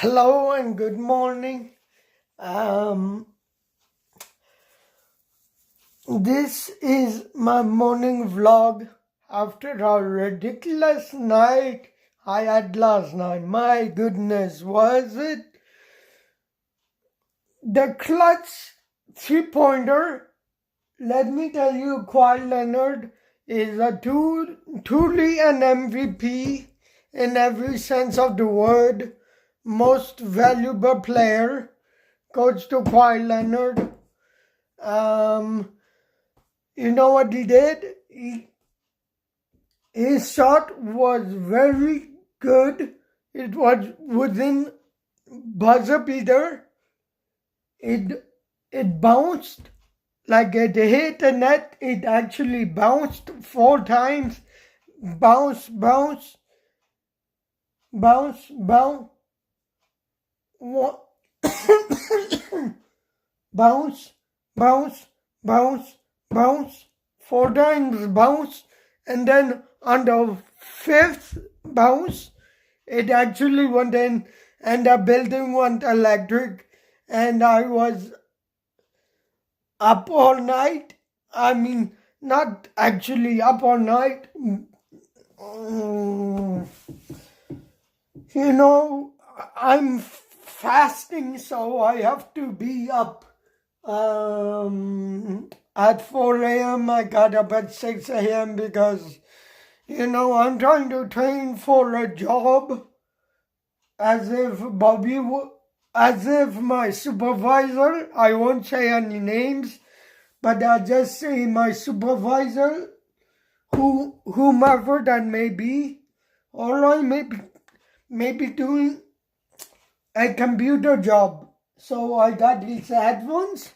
Hello and good morning. Um, this is my morning vlog after a ridiculous night I had last night. My goodness, was it the clutch three-pointer? Let me tell you, Kawhi Leonard is truly an MVP in every sense of the word. Most valuable player goes to Kawhi Leonard. You know what he did? His shot was very good. It was within buzzer beater. It bounced like it hit the net. It actually bounced 4 times. Bounce, bounce, bounce, bounce. Bounce, bounce, bounce, bounce, 4 times bounce, and then on the fifth bounce, it actually went in and the building went electric, and I was up all night. I mean, not actually up all night. You know, I'm fasting, so I have to be up at 4 a.m. I got up at 6 a.m. because, I'm trying to train for a job as if my supervisor, I won't say any names, but I'll just say my supervisor, whomever that may be, or I may be doing a computer job. So I got these headphones.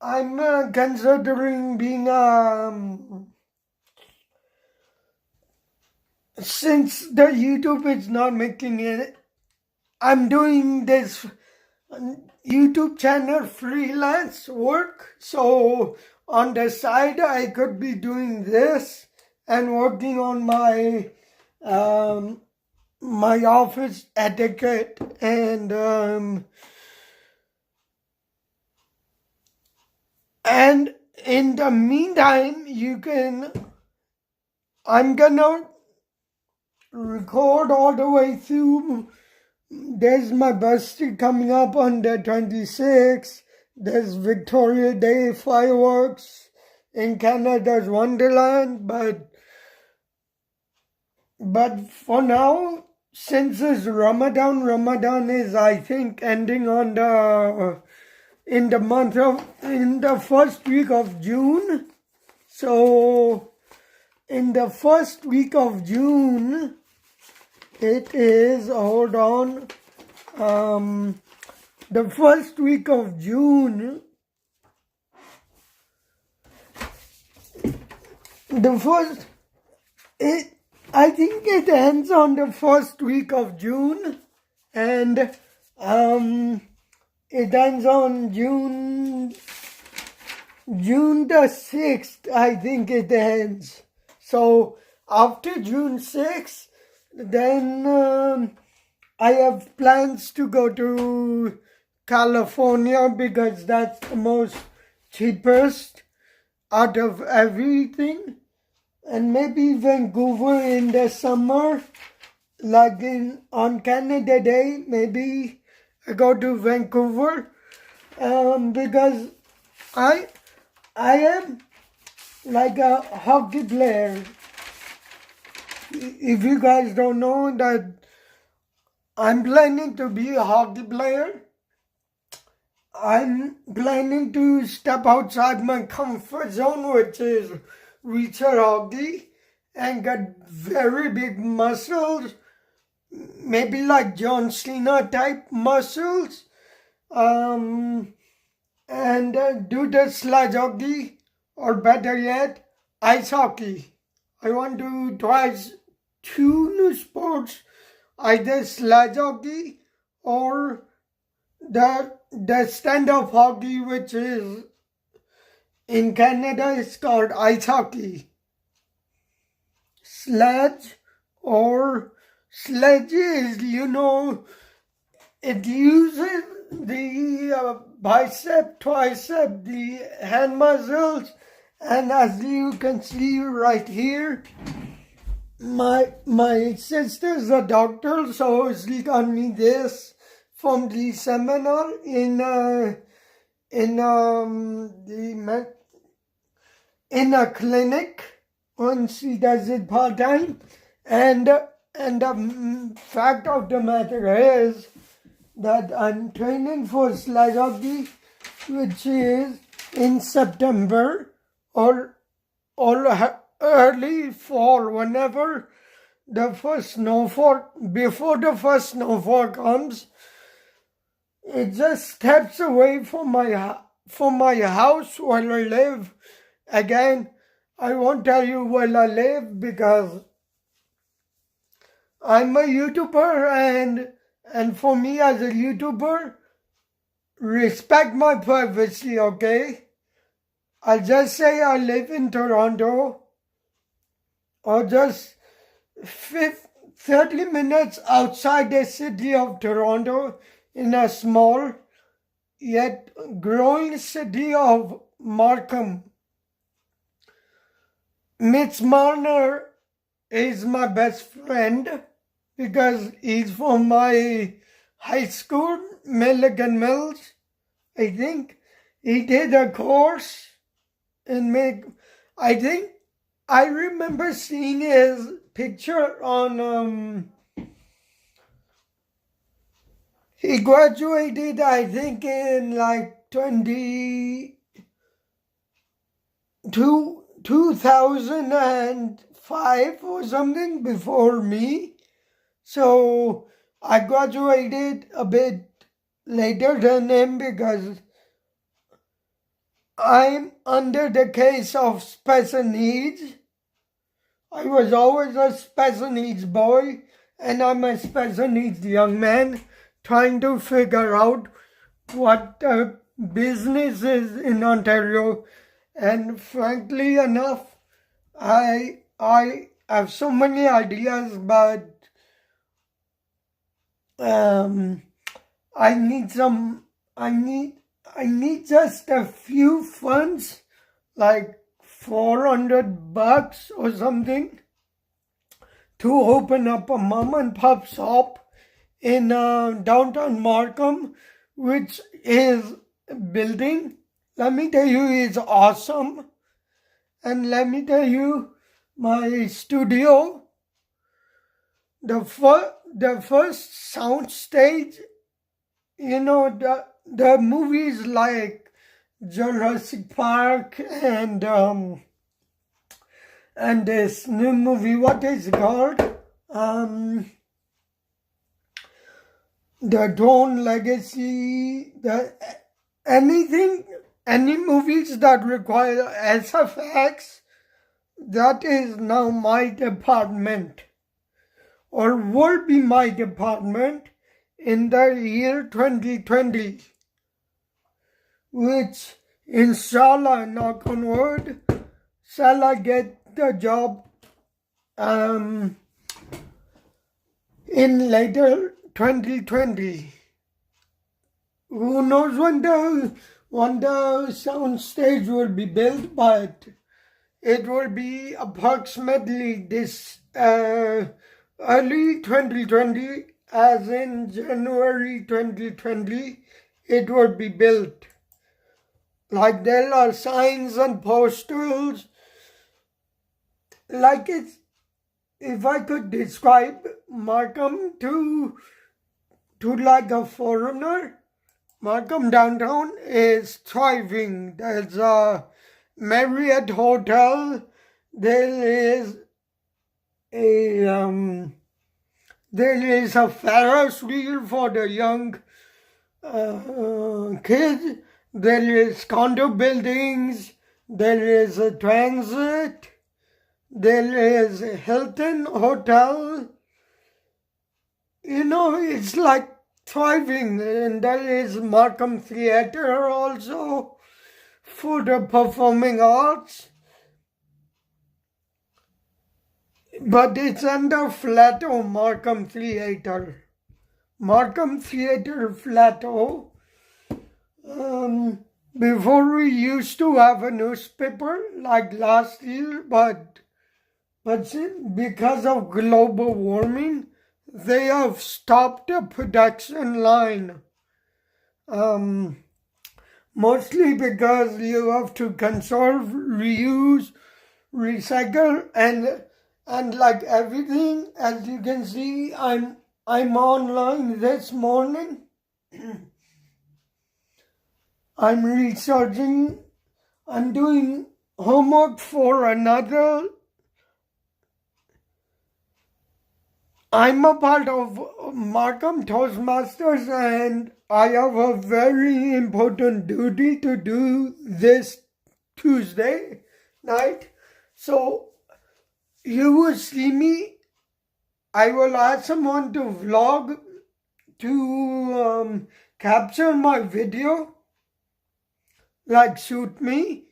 I'm considering being since the YouTube is not making it, I'm doing this YouTube channel freelance work. So on the side, I could be doing this and working on my my office etiquette and in the meantime, I'm gonna record all the way through. There's my birthday coming up on the 26th. There's Victoria Day fireworks in Canada's Wonderland, but for now, since it's Ramadan is, I think, ending on in the first week of June. So in the first week of June, it is, hold on, the first week of June, I think it ends on the first week of June, and it ends on June the 6th, I think it ends. So after June 6th, then I have plans to go to California because that's the most cheapest out of everything. And maybe Vancouver in the summer, like on Canada Day, maybe I go to Vancouver because I am like a hockey player. If you guys don't know that I'm planning to be a hockey player, I'm planning to step outside my comfort zone, which is wheelchair hockey, and get very big muscles, maybe like John Cena type muscles, and do the sledge hockey, or better yet, ice hockey. I want to try 2 new sports, either sledge hockey or the stand-up hockey, which is in Canada it's called ice hockey. Sledge or sledges, it uses the bicep, tricep, the hand muscles, and as you can see right here, my sister's a doctor, so she got me this from the seminar in a clinic when she does it part-time. And the fact of the matter is that I'm training for sled hockey, which is in September or early fall, whenever the first snowfall, before the first snowfall comes. It just steps away from my house where I live. Again, I won't tell you where I live because I'm a YouTuber, and for me as a YouTuber, respect my privacy, okay? I'll just say I live in Toronto, or just 30 minutes outside the city of Toronto, in a small yet growing city of Markham. Mitch Marner is my best friend because he's from my high school, Milligan Mills, I think. He did a course in I remember seeing his picture on he graduated, I think, in like 2005 or something before me. So I graduated a bit later than him because I'm under the case of special needs. I was always a special needs boy, and I'm a special needs young man trying to figure out what business is in Ontario. And frankly enough, I have so many ideas, but I need just a few funds, like $400 or something, to open up a mom and pop shop in downtown Markham, which is building. Let me tell you, it's awesome. And let me tell you, my studio, the first sound stage, the movies like Jurassic Park and this new movie, what is it called? The Dawn Legacy, any movies that require SFX, that is now my department, or will be my department in the year 2020, which, inshallah, knock on wood, shall I get the job in later 2020. Who knows when the sound stage will be built, but it will be approximately this early 2020, as in January 2020, it will be built. Like there are signs and posters, like if I could describe Markham to like a foreigner, Markham downtown is thriving. There's a Marriott Hotel. There is a Ferris wheel for the young kids. There is condo buildings. There is a transit. There is a Hilton Hotel. It's like thriving. And there is Markham Theatre also for the performing arts. but it's under Flato Markham Theatre. Markham Theatre Flato. Before we used to have a newspaper like last year, but because of global warming, they have stopped the production line. Mostly because you have to conserve, reuse, recycle, and like everything, as you can see, I'm online this morning. I'm researching. I'm doing homework for another. I'm a part of Markham Toastmasters, and I have a very important duty to do this Tuesday night. So you will see me. I will ask someone to vlog, to capture my video, like shoot me.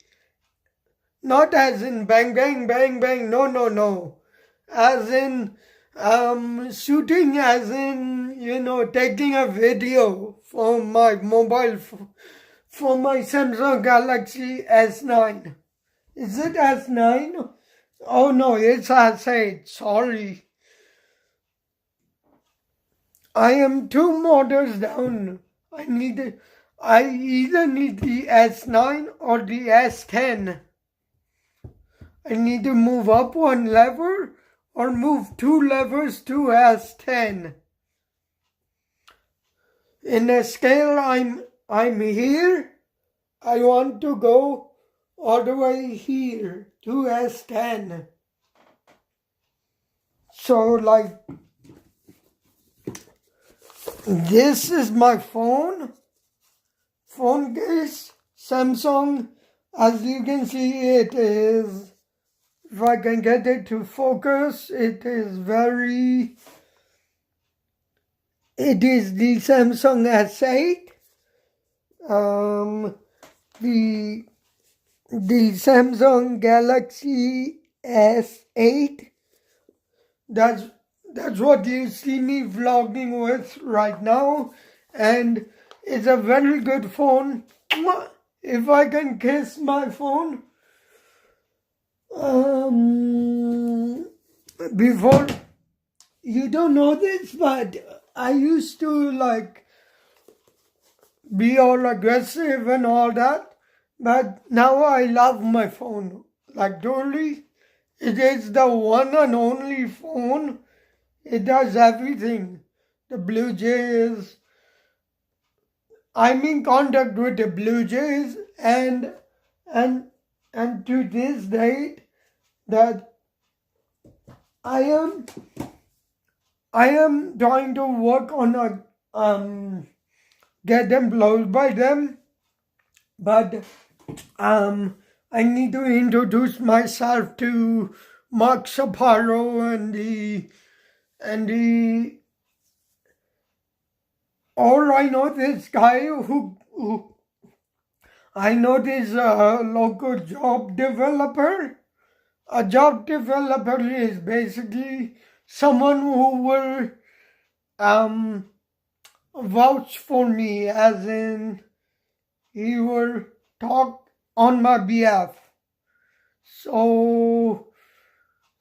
Not as in bang, bang, bang, bang. No. As in shooting, as in, taking a video for my mobile, for my Samsung Galaxy S9. Is it S9? Oh no, it's S8. Sorry. I am 2 models down. I either need the S9 or the S10. I need to move up 1 level or move 2 levels to S10. In a scale, I'm here. I want to go all the way here to S10. So like, this is my phone case, Samsung. As you can see, it is, if I can get it to focus, it is the Samsung S8. The Samsung Galaxy S8. That's what you see me vlogging with right now, and it's a very good phone. If I can kiss my phone. Before, you don't know this, but I used to like be all aggressive and all that, but now I love my phone. Like totally, it is the one and only phone. It does everything. The Blue Jays, I'm in contact with the Blue Jays, and to this date, that I am trying to work on get employed by them, but I need to introduce myself to Mark Chaparro and the or I know this guy who I know this local job developer. A job developer is basically someone who will vouch for me, as in he will talk on my behalf. So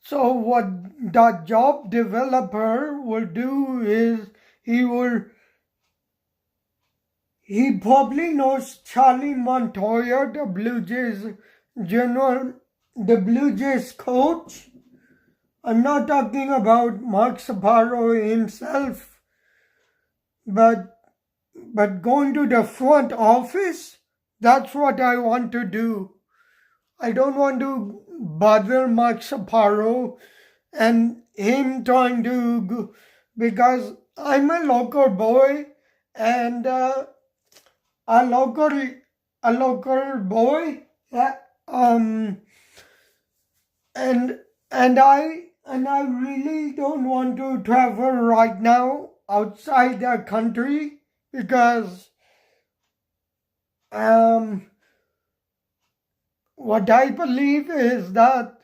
what the job developer will do is he probably knows Charlie Montoya, the Blue Jays coach. I'm not talking about Mark Chaparro himself, but going to the front office, that's what I want to do. I don't want to bother Mark Chaparro and him trying to go, because I'm a local boy, and a local boy, and I really don't want to travel right now outside the country, because what I believe is that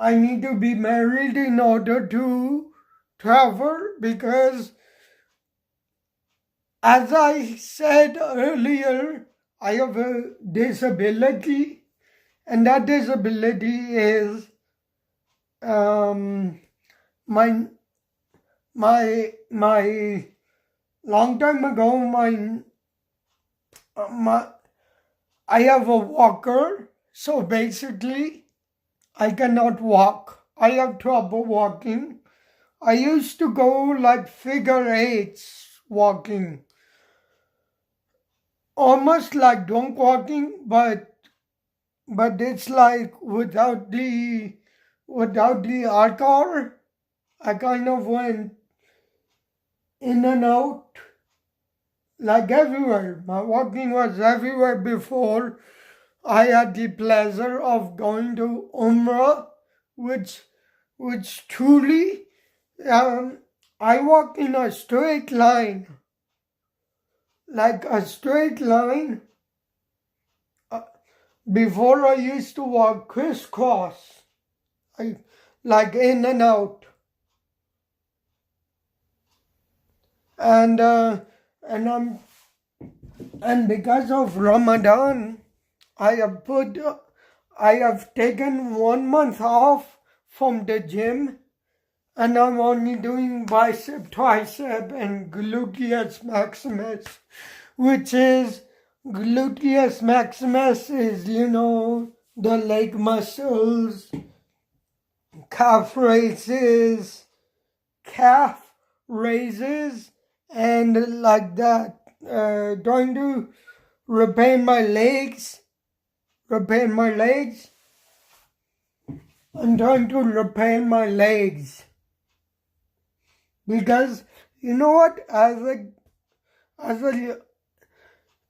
I need to be married in order to travel, because as I said earlier, I have a disability, and that disability is my long time ago, my I have a walker, so basically I cannot walk. I have trouble walking. I used to go like figure eights walking, almost like drunk walking, but it's like without the alcohol. I kind of went in and out like everywhere. My walking was everywhere before I had the pleasure of going to Umrah, which truly, I walk in a straight line, like a straight line. Before I used to walk crisscross, like in and out, and because of Ramadan, I have taken 1 month off from the gym, and I'm only doing bicep, tricep, and gluteus maximus, which is gluteus maximus is, the leg muscles, calf raises, and like that. Trying to repair my legs. I'm trying to repair my legs. Because, you know what?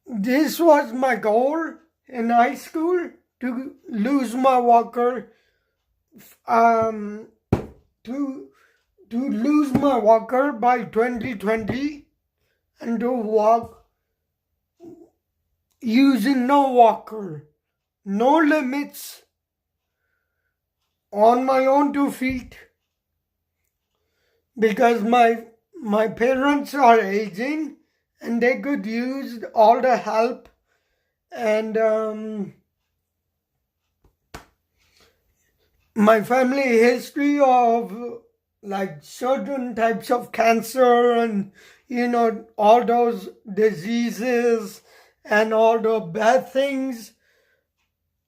This was my goal in high school, to lose my walker, to lose my walker by 2020, and to walk using no walker, no limits, on my own 2 feet, because my parents are aging and they could use all the help, and my family history of like certain types of cancer and all those diseases and all the bad things.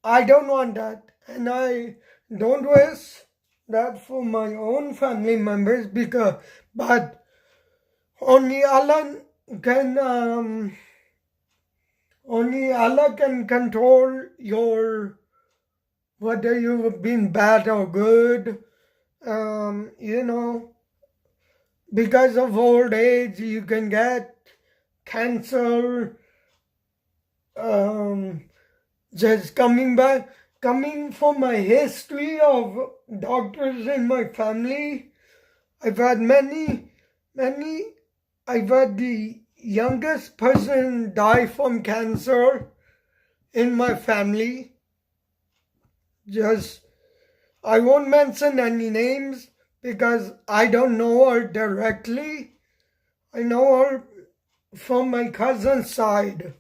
I don't want that, and I don't wish that for my own family members, but only Allah can control your, whether you've been bad or good. Because of old age, you can get cancer. Just coming from my history of doctors in my family, I've had I've had the youngest person die from cancer in my family. I won't mention any names because I don't know her directly. I know her from my cousin's side.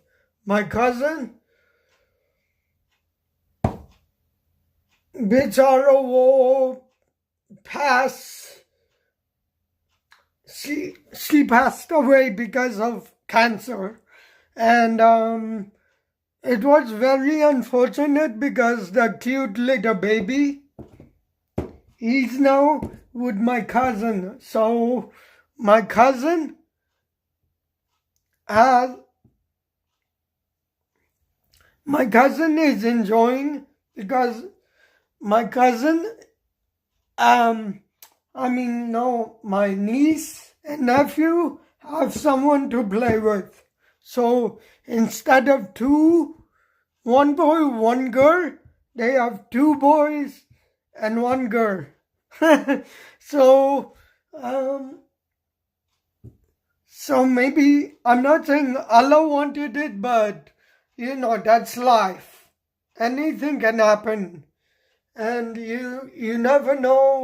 My cousin, Bichara wo she passed away because of cancer, and it was very unfortunate because the cute little baby, he's now with my cousin. So my cousin is enjoying, because my cousin, my niece and nephew have someone to play with. So instead of one boy, one girl, they have 2 boys and 1 girl. So maybe, I'm not saying Allah wanted it, but that's life. Anything can happen. and you never know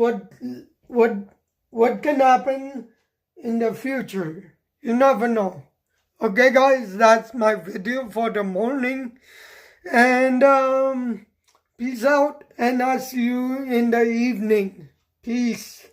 what can happen in the future. You never know. Okay, guys, that's my video for the morning, and peace out, and I'll see you in the evening. Peace.